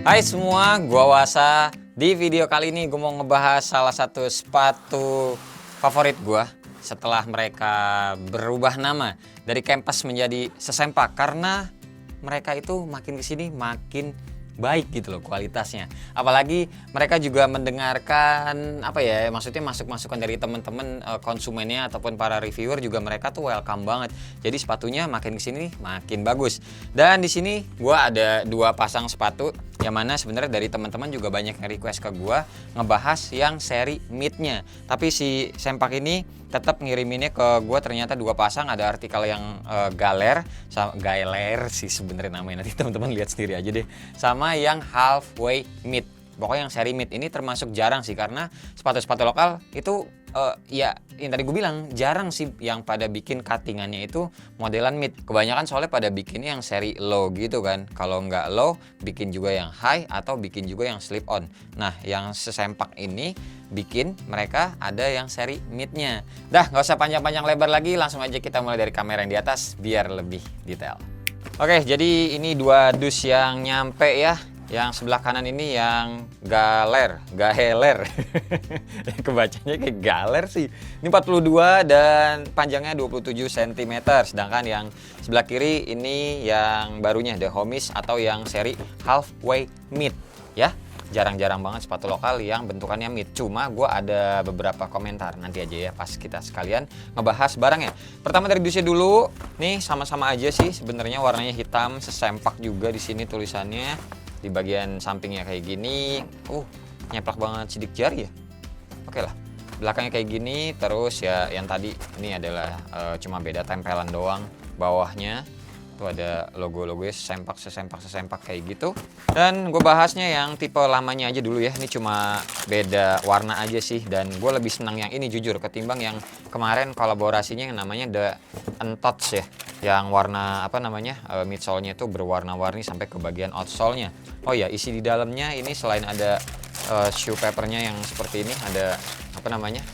Hai semua, gua Wasa. Di video kali ini gue mau ngebahas salah satu sepatu favorit gua setelah mereka berubah nama dari Kempas menjadi Sesempak, karena mereka itu makin kesini makin baik gitu loh kualitasnya. Apalagi mereka juga mendengarkan maksudnya masukan dari teman-teman konsumennya ataupun para reviewer, juga mereka tuh welcome banget. Jadi sepatunya makin kesini makin bagus. Dan di sini gua ada dua pasang sepatu yang mana sebenarnya dari teman-teman juga banyak yang request ke gua ngebahas yang seri mid-nya. Tapi si Sempak ini tetap ngiriminnya ke gua ternyata dua pasang. Ada artikel yang galer sih sebenarnya namanya, nanti teman-teman lihat sendiri aja deh. Sama yang halfway mid. Pokoknya yang seri mid ini termasuk jarang sih, karena sepatu-sepatu lokal itu ya yang tadi gue bilang jarang sih yang pada bikin cuttingannya itu modelan mid. Kebanyakan soalnya pada bikin yang seri low gitu kan. Kalau nggak low bikin juga yang high atau bikin juga yang slip on. Nah yang Sesempak ini bikin mereka ada yang seri midnya. Dah nggak usah panjang-panjang lebar lagi, langsung aja kita mulai dari kamera yang di atas biar lebih detail. Oke, jadi ini dua dus yang nyampe ya. Yang sebelah kanan ini yang gaheler. Kebacanya kayak galer sih. Ini 42 dan panjangnya 27 cm. Sedangkan yang sebelah kiri ini yang barunya The Homies atau yang seri halfway mid ya. Jarang-jarang banget sepatu lokal yang bentukannya mid. Cuma gue ada beberapa komentar, nanti aja ya pas kita sekalian ngebahas barangnya. Pertama dari dusnya dulu. Nih sama-sama aja sih sebenarnya, warnanya hitam, Sesempak juga di sini tulisannya. Di bagian sampingnya kayak gini, nyeplak banget sidik jari ya. Oke lah, belakangnya kayak gini. Terus ya yang tadi ini adalah cuma beda tempelan doang. Bawahnya tuh ada logo-logonya Sesempak kayak gitu. Dan gue bahasnya yang tipe lamanya aja dulu ya. Ini cuma beda warna aja sih, dan gue lebih senang yang ini jujur ketimbang yang kemarin kolaborasinya yang namanya The Untouched ya, yang warna midsole-nya itu berwarna-warni sampai ke bagian outsole-nya. Oh ya, isi di dalamnya ini selain ada shoe papernya yang seperti ini, ada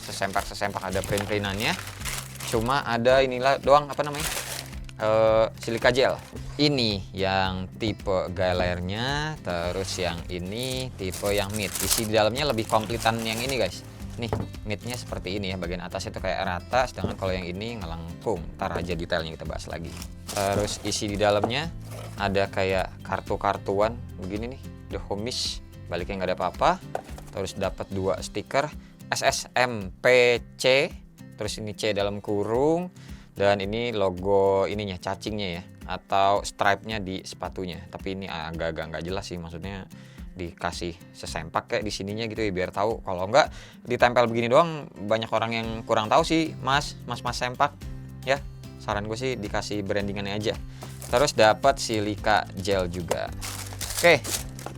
Sesempak ada print-printannya. Cuma ada inilah doang silika gel. Ini yang tipe galernya, terus yang ini tipe yang mid. Isi di dalamnya lebih komplitan yang ini guys. Nih midnya seperti ini ya, bagian atas itu kayak rata, sedangkan kalau yang ini ngelengkung. Ntar aja detailnya kita bahas lagi. Terus isi di dalamnya ada kayak kartu-kartuan begini nih, The Homies, baliknya nggak ada apa-apa. Terus dapat dua stiker SSMPC, terus ini C dalam kurung. Dan ini logo ininya, cacingnya ya, atau stripe-nya di sepatunya. Tapi ini agak-agak nggak jelas sih, maksudnya dikasih Sesempak kayak di sininya gitu ya, biar tahu. Kalau nggak ditempel begini doang, banyak orang yang kurang tahu sih, mas Sempak ya. Saran gue sih dikasih brandingannya aja. Terus dapat silika gel juga. Oke,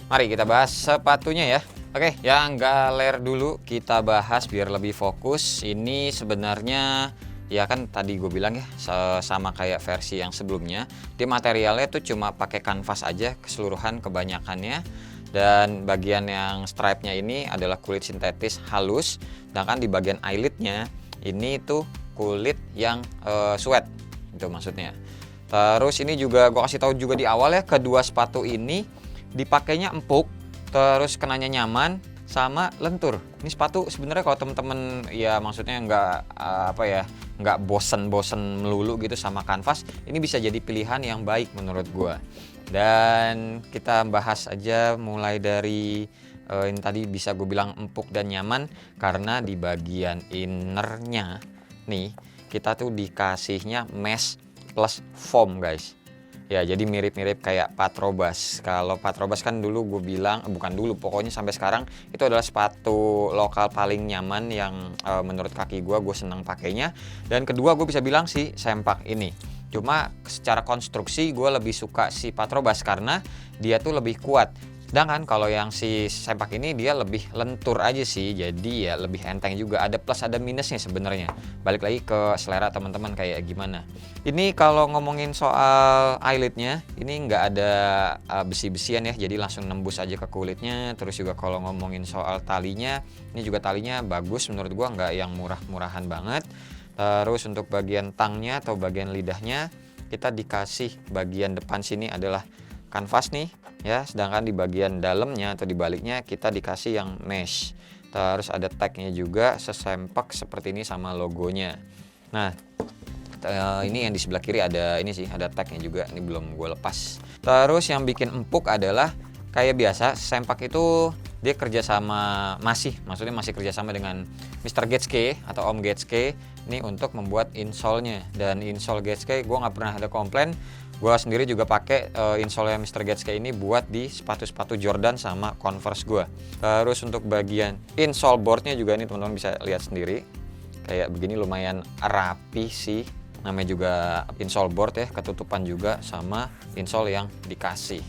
mari kita bahas sepatunya ya. Oke, yang galer dulu kita bahas biar lebih fokus. Ini sebenarnya ya kan tadi gue bilang ya, sama kayak versi yang sebelumnya, dia materialnya tuh cuma pakai kanvas aja keseluruhan kebanyakannya. Dan bagian yang stripe-nya ini adalah kulit sintetis halus. Sedangkan di bagian eyelidnya ini tuh kulit yang sweat, itu maksudnya. Terus ini juga gue kasih tahu juga di awal ya, kedua sepatu ini dipakainya empuk, terus kenanya nyaman sama lentur. Ini sepatu sebenarnya kalau temen-temen ya maksudnya nggak bosen melulu gitu sama kanvas, ini bisa jadi pilihan yang baik menurut gua. Dan kita bahas aja mulai dari ini tadi bisa gue bilang empuk dan nyaman karena di bagian innernya nih kita tuh dikasihnya mesh plus foam guys. Ya jadi mirip-mirip kayak Patrobas. Kalau Patrobas kan dulu gue bilang, bukan dulu, pokoknya sampai sekarang itu adalah sepatu lokal paling nyaman yang menurut kaki gue senang pakainya. Dan kedua gue bisa bilang si Sempak ini. Cuma secara konstruksi gue lebih suka si Patrobas karena dia tuh lebih kuat. Sedangkan kalau yang si Sempak ini dia lebih lentur aja sih, jadi ya lebih enteng juga. Ada plus ada minusnya sebenarnya. Balik lagi ke selera teman-teman kayak gimana. Ini kalau ngomongin soal eyelidnya, ini nggak ada besi-besian ya, jadi langsung nembus aja ke kulitnya. Terus juga kalau ngomongin soal talinya, ini juga talinya bagus menurut gua, nggak yang murah-murahan banget. Terus untuk bagian tangnya atau bagian lidahnya, kita dikasih bagian depan sini adalah kanvas nih ya, sedangkan di bagian dalamnya atau di baliknya kita dikasih yang mesh. Terus ada tagnya juga sesempak seperti ini sama logonya. Nah, ini yang di sebelah kiri ada ini sih, ada tagnya juga, ini belum gue lepas. Terus yang bikin empuk adalah kayak biasa sempak itu dia kerjasama maksudnya masih kerjasama dengan Mr. Getske atau Om Getske ini untuk membuat insole-nya. Dan insole Getske gue nggak pernah ada komplain. Gue sendiri juga pakai insole-nya Mr. Getske ini buat di sepatu-sepatu Jordan sama Converse gue. Terus untuk bagian insole boardnya juga ini teman-teman bisa lihat sendiri, kayak begini lumayan rapi sih. Namanya juga insole board ya, ketutupan juga sama insole yang dikasih.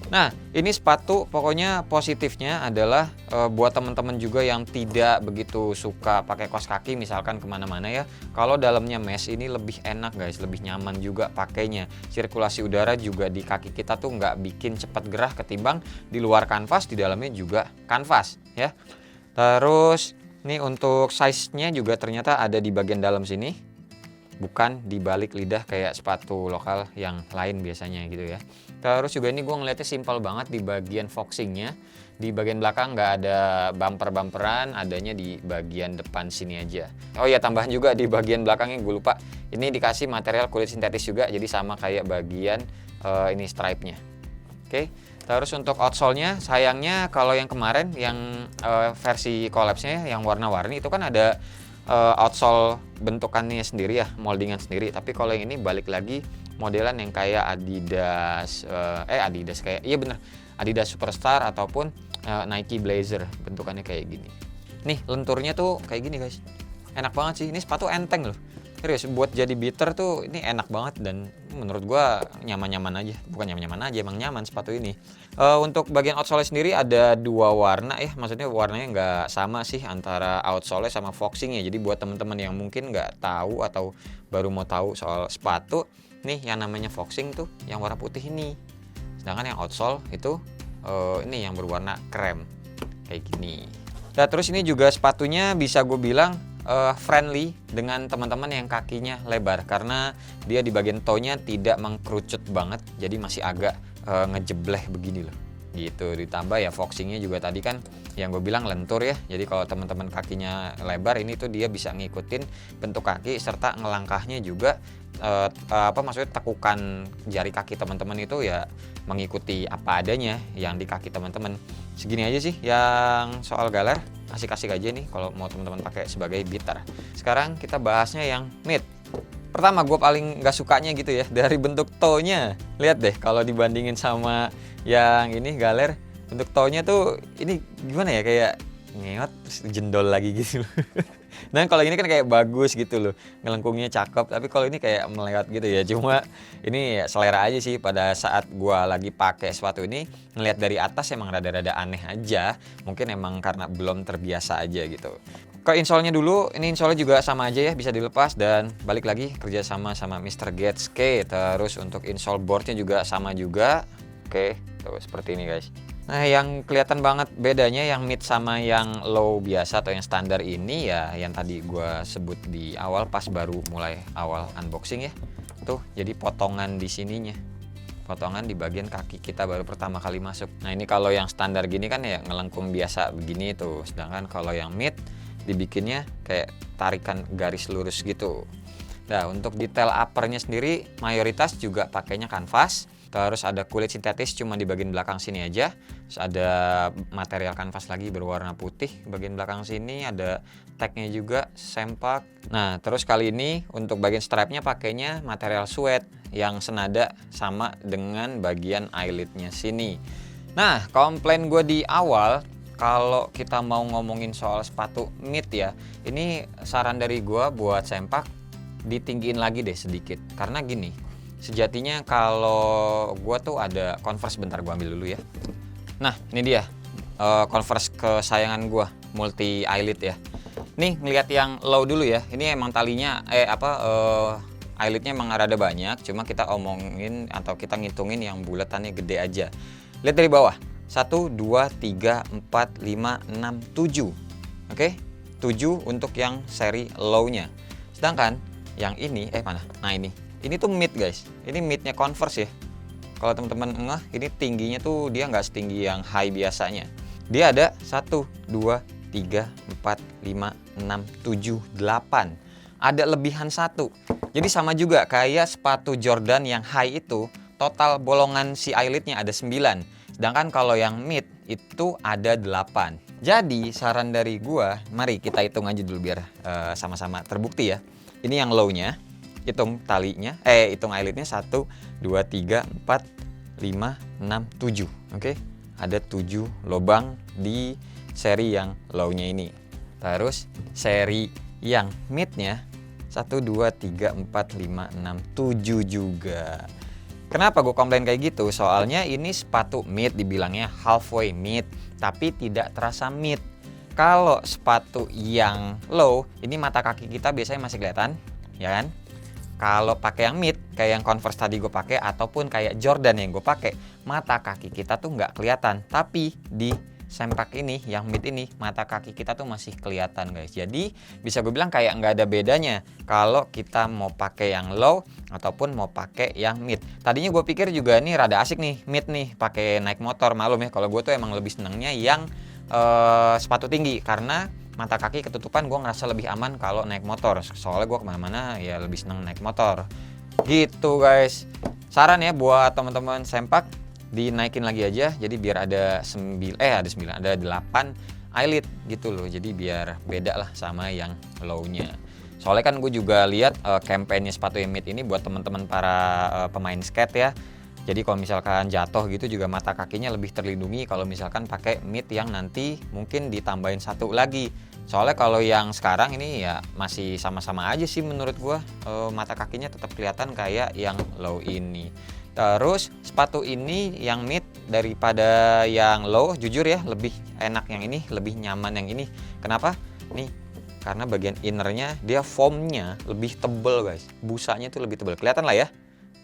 Nah, ini sepatu pokoknya positifnya adalah buat teman-teman juga yang tidak begitu suka pakai kaos kaki misalkan kemana-mana ya. Kalau dalamnya mesh ini lebih enak guys, lebih nyaman juga pakainya. Sirkulasi udara juga di kaki kita tuh nggak bikin cepat gerah ketimbang di luar kanvas, di dalamnya juga kanvas ya. Terus ini untuk size-nya juga ternyata ada di bagian dalam sini, bukan di balik lidah kayak sepatu lokal yang lain biasanya gitu ya. Terus juga ini gue ngeliatnya simpel banget di bagian foxingnya. Di bagian belakang nggak ada bumper-bumperan, adanya di bagian depan sini aja. Oh ya, tambahan juga di bagian belakangnya gue lupa, ini dikasih material kulit sintetis juga, jadi sama kayak bagian ini stripe-nya. Oke. Terus untuk outsole-nya sayangnya kalau yang kemarin yang versi collapse-nya yang warna-warni itu kan ada outsole bentukannya sendiri ya, moldingan sendiri. Tapi kalau yang ini balik lagi modelan yang kayak Adidas Adidas kayak iya bener Adidas Superstar ataupun Nike Blazer, bentukannya kayak gini. Nih lenturnya tuh kayak gini guys, enak banget sih. Ini sepatu enteng loh, serius buat jadi beater tuh ini enak banget. Dan menurut gua nyaman-nyaman aja, bukan nyaman-nyaman aja, emang nyaman sepatu ini. Untuk bagian outsole sendiri ada dua warna ya, maksudnya warnanya nggak sama sih antara outsole sama foxingnya. Jadi buat teman-teman yang mungkin nggak tahu atau baru mau tahu soal sepatu, nih yang namanya foxing tuh yang warna putih ini, sedangkan yang outsole itu ini yang berwarna krem kayak gini. Nah terus ini juga sepatunya bisa gue bilang friendly dengan teman-teman yang kakinya lebar, karena dia di bagian toe-nya tidak mengkerucut banget, jadi masih agak ngejebleh begini loh gitu. Ditambah ya foxingnya juga tadi kan yang gue bilang lentur ya, jadi kalau teman-teman kakinya lebar ini tuh dia bisa ngikutin bentuk kaki serta ngelangkahnya juga maksudnya tekukan jari kaki teman-teman itu ya mengikuti apa adanya yang di kaki teman-teman. Segini aja sih yang soal galer, asik-asik aja nih kalau mau teman-teman pakai sebagai beater. Sekarang kita bahasnya yang mid. Pertama gue paling nggak sukanya gitu ya dari bentuk toe-nya. Lihat deh kalau dibandingin sama yang ini galer, bentuk toe-nya tuh ini gimana ya, kayak ngeot terus jendol lagi gitu loh. Dan kalau ini kan kayak bagus gitu loh, ngelengkungnya cakep, tapi kalau ini kayak melewat gitu ya. Cuma ini ya selera aja sih, pada saat gua lagi pakai sepatu ini ngelihat dari atas emang rada-rada aneh aja. Mungkin emang karena belum terbiasa aja gitu. Ke insole-nya dulu, ini insole juga sama aja ya, bisa dilepas dan balik lagi kerja sama Mr. Getske. Terus untuk insole board-nya juga sama juga. Oke, tuh seperti ini guys. Nah yang kelihatan banget bedanya yang mid sama yang low biasa atau yang standar ini ya yang tadi gue sebut di awal pas baru mulai awal unboxing ya. Tuh jadi potongan di sininya, potongan di bagian kaki kita baru pertama kali masuk. Nah ini kalau yang standar gini kan ya ngelengkung biasa begini tuh, sedangkan kalau yang mid dibikinnya kayak tarikan garis lurus gitu. Nah untuk detail uppernya sendiri mayoritas juga pakainya kanvas. Terus ada kulit sintetis cuma di bagian belakang sini aja. Terus ada material kanvas lagi berwarna putih bagian belakang sini, ada tagnya juga sempak. Nah terus kali ini untuk bagian stripe-nya pakainya material suede yang senada sama dengan bagian eyelid-nya sini. Nah komplain gue di awal, kalau kita mau ngomongin soal sepatu mid ya, ini saran dari gue buat sempak ditinggiin lagi deh sedikit. Karena gini, sejatinya kalau gue tuh ada Converse, bentar gue ambil dulu ya. Nah ini dia Converse kesayangan gue, multi eyelid ya. Nih ngelihat yang low dulu ya, ini emang talinya eyelidnya emang rada banyak, cuma kita omongin atau kita ngitungin yang bulatannya gede aja. Lihat dari bawah, 1, 2, 3, 4, 5, 6, 7. Oke, 7 untuk yang seri low-nya. Sedangkan yang ini, mana? Nah ini tuh mid guys, ini midnya Converse ya. kalau teman-teman ngeh, ini tingginya tuh dia nggak setinggi yang high biasanya. Dia ada 1, 2, 3, 4, 5, 6, 7, 8. Ada lebihan 1. Jadi sama juga kayak sepatu Jordan yang high itu, total bolongan si eyelidnya ada 9. Sedangkan kalau yang mid itu ada 8. Jadi saran dari gua, mari kita hitung aja dulu biar sama-sama terbukti ya. Ini yang low-nya, hitung talinya, hitung eyelidnya 1, 2, 3, 4, 5, 6, 7. Oke. Ada 7 lubang di seri yang low-nya ini. Terus seri yang mid-nya 1, 2, 3, 4, 5, 6, 7 juga. Kenapa gue komplain kayak gitu? Soalnya ini sepatu mid, dibilangnya halfway mid, tapi tidak terasa mid. Kalau sepatu yang low, ini mata kaki kita biasanya masih kelihatan, ya kan? Kalau pakai yang mid, kayak yang Converse tadi gue pakai ataupun kayak Jordan yang gue pakai, mata kaki kita tuh nggak kelihatan. Tapi di sempak ini, yang mid ini, mata kaki kita tuh masih kelihatan guys. Jadi bisa gue bilang kayak nggak ada bedanya kalau kita mau pakai yang low ataupun mau pakai yang mid. Tadinya gue pikir juga nih rada asik nih mid nih pakai naik motor. Malum ya kalau gue tuh emang lebih senengnya yang sepatu tinggi karena mata kaki ketutupan, gue ngerasa lebih aman kalau naik motor. Soalnya gue kemana-mana ya lebih seneng naik motor. Gitu guys. Saran ya buat teman-teman sempak, dinaikin lagi aja. Jadi biar ada 8 eyelid gitu loh. Jadi biar beda lah sama yang low-nya. Soalnya kan gue juga lihat campaign-nya sepatu yang mid ini buat teman-teman para pemain skate ya. Jadi kalau misalkan jatuh gitu juga mata kakinya lebih terlindungi kalau misalkan pakai mid yang nanti mungkin ditambahin 1 lagi. Soalnya kalau yang sekarang ini ya masih sama-sama aja sih menurut gua, mata kakinya tetap kelihatan kayak yang low ini. Terus sepatu ini yang mid daripada yang low, jujur ya lebih enak yang ini, lebih nyaman yang ini. Kenapa? Nih, karena bagian innernya dia foamnya lebih tebel guys, busanya tuh lebih tebel, kelihatan lah ya.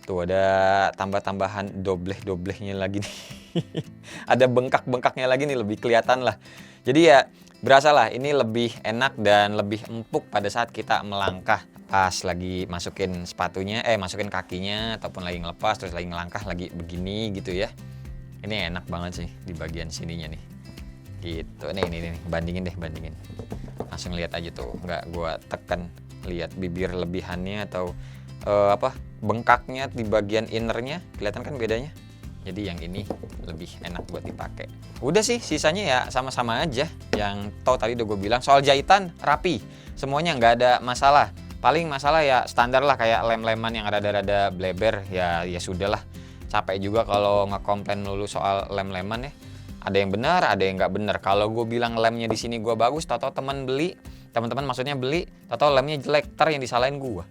Tuh ada tambah-tambahan dobleh-doblehnya lagi nih. Ada bengkak-bengkaknya lagi nih, lebih kelihatan lah. Jadi ya berasa lah ini lebih enak dan lebih empuk pada saat kita melangkah. Pas lagi masukin sepatunya, masukin kakinya ataupun lagi ngelepas terus lagi ngelangkah lagi begini gitu ya. Ini enak banget sih di bagian sininya nih. Gitu. Nih, bandingin. Langsung lihat aja tuh, nggak gua tekan, lihat bibir lebihannya atau bengkaknya di bagian innernya, kelihatan kan bedanya. Jadi yang ini lebih enak buat dipakai. Udah sih, sisanya ya sama-sama aja. Yang tadi udah gue bilang soal jahitan rapi, semuanya nggak ada masalah. Paling masalah ya standar lah kayak lem-leman yang rada-rada bleber ya sudahlah. Capek juga kalau ngekomplain melulu soal lem-leman ya. Ada yang benar, ada yang nggak benar. Kalau gue bilang lemnya di sini gue bagus, tau teman-teman maksudnya beli, atau lemnya jelek, ntar yang disalahin gua.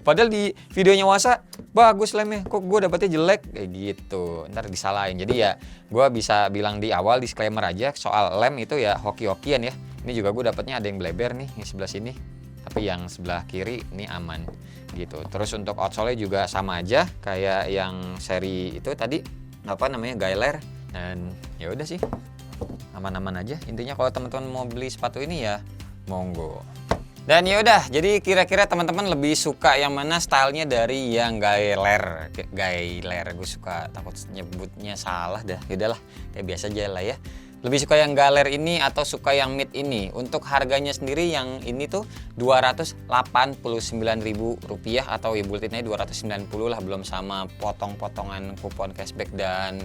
Padahal di videonya Wasa bagus lemnya, kok gua dapetnya jelek kayak gitu, ntar disalahin. Jadi ya gua bisa bilang di awal disclaimer aja soal lem itu ya hoki-hokian ya. Ini juga gua dapetnya ada yang bleber nih yang sebelah sini, tapi yang sebelah kiri ini aman gitu. Terus untuk outsole juga sama aja kayak yang seri itu tadi Gailer, dan ya udah sih aman-aman aja. Intinya kalau teman-teman mau beli sepatu ini ya monggo. Dan ya udah, jadi kira-kira teman-teman lebih suka yang mana stylenya dari yang Gailer. Gue suka takut nyebutnya salah dah. Yaudahlah, kayak biasa aja lah ya. Lebih suka yang Gailer ini atau suka yang mid ini? Untuk harganya sendiri yang ini tuh Rp289.000 atau ya buletinnya 290 lah, belum sama potong-potongan kupon cashback dan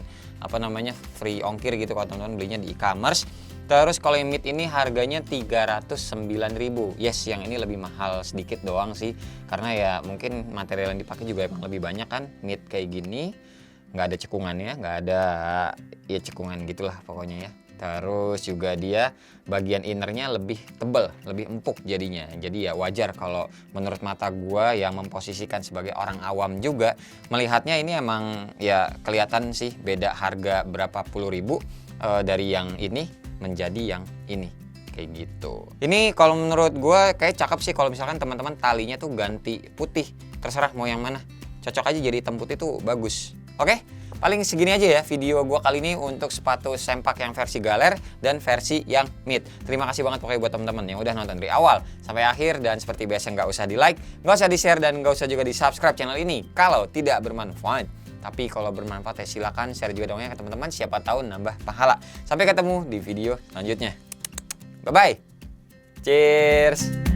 free ongkir gitu kalau teman-teman belinya di e-commerce. Terus kalau yang mid ini harganya 309.000. Yes, yang ini lebih mahal sedikit doang sih. Karena ya mungkin material yang dipakai juga emang lebih banyak kan. Mid kayak gini, nggak ada cekungannya, nggak ada ya cekungan gitulah pokoknya ya. Terus juga dia bagian innernya lebih tebal, lebih empuk jadinya. Jadi ya wajar kalau menurut mata gua yang memposisikan sebagai orang awam juga melihatnya ini emang ya kelihatan sih beda harga berapa puluh ribu dari yang ini menjadi yang ini kayak gitu. Ini kalau menurut gue kayak cakep sih kalau misalkan teman-teman talinya tuh ganti putih, terserah mau yang mana, cocok aja jadi hitam putih tuh bagus. Oke, paling segini aja ya video gue kali ini untuk sepatu sempak yang versi Gailer dan versi yang mid. Terima kasih banget pokoknya buat teman-teman yang udah nonton dari awal sampai akhir, dan seperti biasa nggak usah di like, nggak usah di share, dan nggak usah juga di subscribe channel ini kalau tidak bermanfaat Tapi kalau bermanfaat ya silakan share juga dongnya ke teman-teman, siapa tahu nambah pahala. Sampai ketemu di video selanjutnya. Bye bye. Cheers.